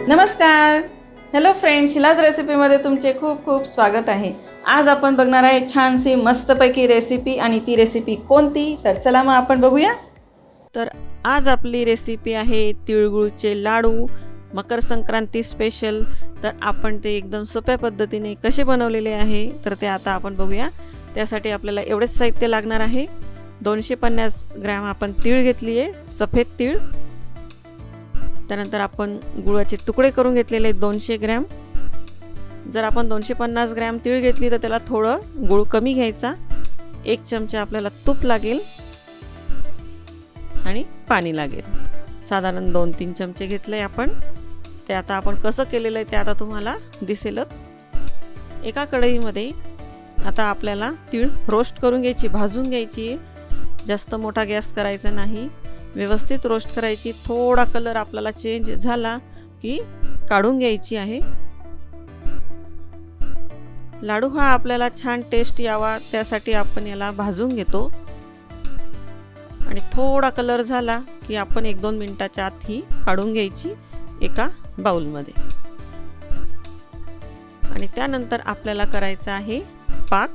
नमस्कार. Hello friends, Shilaj रेसिपीमध्ये तुमचे खूप खूप स्वागत आहे. आज आपण बघणार आहे छानशी मस्तपैकी रेसिपी. आणि ती रेसिपी कोणती, तर चला मग आपण बघूया. तर आज आपली रेसिपी आहे तिळगुळचे लाडू, मकर संक्रांती स्पेशल. तर आपण ते एकदम सोप्या पद्धतीने कसे बनवलेले आहे तर ते आता आपण बघूया. त्यासाठी आपल्याला एवढेच साहित्य लागणार आहे. 250 ग्रॅम आपण तीळ घेतली आहे, सफेद तीळ. त्यानंतर आपण गुळाचे तुकडे करून घेतलेले 200 ग्रॅम. जर आपण 250 ग्रॅम तीळ घेतली तर त्याला थोडं गुळ कमी घ्यायचा. 1 चमचा आपल्याला तूप लागेल आणि पाणी लागेल. साधारण 2-3 चमचे घेतले आपण. ते आता आपण कसं केलेलं आहे ते आता तुम्हाला दिसेलच. एका कढईमध्ये आता आपल्याला तीळ रोस्ट करून घ्यायची, भाजून घ्यायची. जास्त मोठा गॅस करायचा नाही, व्यवस्थित रोस्ट करायची. थोडा कलर आपल्याला चेंज झाला की काढून घ्यायची आहे. लाडू हा आपल्याला छान टेस्ट यावा त्यासाठी आपण याला भाजून घेतो. आणि थोडा कलर झाला की आपण 1-2 मिनिटाच्या आत ही काढून घ्यायची एका बाउलमध्ये. आणि त्यानंतर आपल्याला करायचा आहे पाक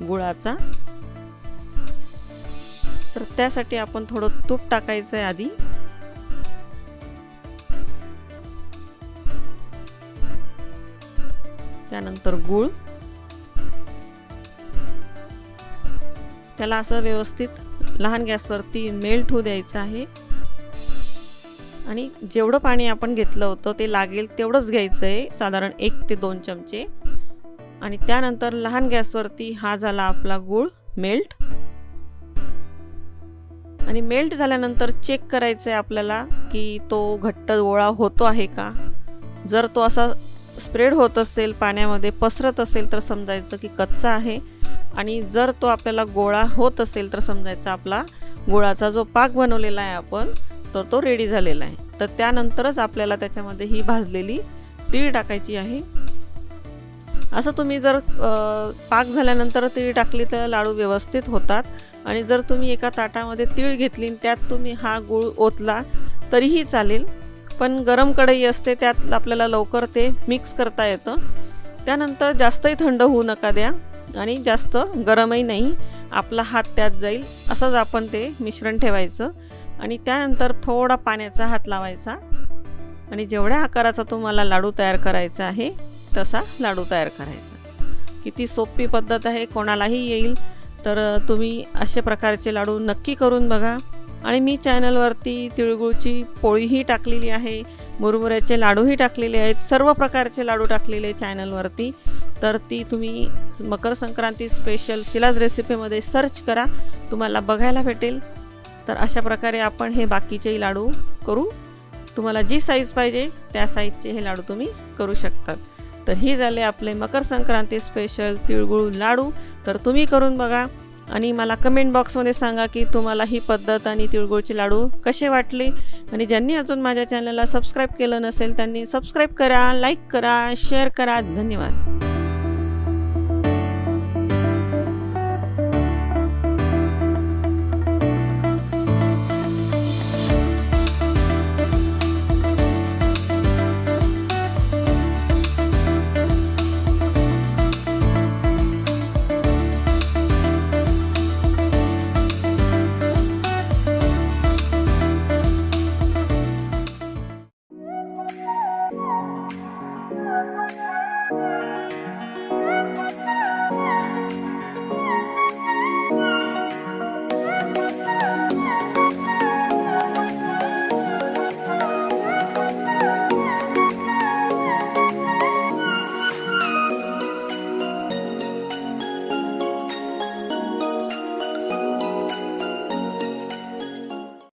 गुळाचा. तर त्यासाठी आपण थोडं तूप टाकायचं आहे आधी. त्यानंतर गूळ. त्याला असं व्यवस्थित लहान गॅसवरती मेल्ट होऊ द्यायचं आहे. आणि जेवढं पाणी आपण घेतलं होतं ते लागेल तेवढंच घ्यायचं आहे, साधारण 1 ते 2 चमचे. आणि त्यानंतर लहान गॅसवरती हा झाला आपला गूळ मेल्ट. आणि मेल्ट झाल्यानंतर चेक करायचं आहे आपल्याला की तो घट्ट गोळा होतो आहे का. जर तो असा स्प्रेड होत असेल, पाण्यामध्ये पसरत असेल तर समजायचं की कच्चा आहे. आणि जर तो आपल्याला गोळा होत असेल तर समजायचं आपला गुळाचा जो पाक बनवलेला आहे आपण तर तो रेडी झालेला आहे. तर त्यानंतरच आपल्याला त्याच्यामध्ये ही भाजलेली तीळ टाकायची आहे. असं तुम्ही जर पाक झाल्यानंतर तीळ टाकली तर लाडू व्यवस्थित होतात. आणि जर तुम्ही एका ताटामध्ये तीळ घेतली त्यात तुम्ही हा गूळ ओतला तरीही चालेल, पण गरम कढई असते त्यात आपल्याला लवकर ते मिक्स करता येतं. त्यानंतर जास्तही थंड होऊ नका द्या आणि जास्त गरमही नाही, आपला हात त्यात जाईल असंच आपण ते मिश्रण ठेवायचं. आणि त्यानंतर थोडा पाण्याचा हात लावायचा आणि जेवढ्या आकाराचा तुम्हाला लाडू तयार करायचा आहे तसा लाडू तयार करायचा. किती सोपी पद्धत आहे, कोणालाही येईल. तर तुम्ही अशा प्रकारचे लाडू नक्की करून बघा. आणि मी चॅनलवरती तिळगुळची पोळीही टाकलेली आहे, मुरमुऱ्याचे लाडूही टाकलेले आहेत, सर्व प्रकारचे लाडू टाकलेले चॅनलवरती. तर ती तुम्ही मकर संक्रांती स्पेशल शिलाज रेसिपीमध्ये सर्च करा, तुम्हाला बघायला भेटेल. तर अशा प्रकारे आपण हे बाकीचेही लाडू करू. तुम्हाला जी साईज पाहिजे त्या साईजचे हे लाडू तुम्ही करू शकतात. तर ही झाले आपले मकर संक्रांती स्पेशल तिळगुळ लाडू. तर तुम्ही करून बघा आणि मला कमेंट बॉक्समध्ये सांगा की तुम्हाला ही पद्धत आणि तिळगुळचे लाडू कसे वाटले. आणि ज्यांनी अजून माझ्या चॅनलला सबस्क्राईब केलं नसेल त्यांनी सबस्क्राईब करा, लाईक करा, शेअर करा. धन्यवाद.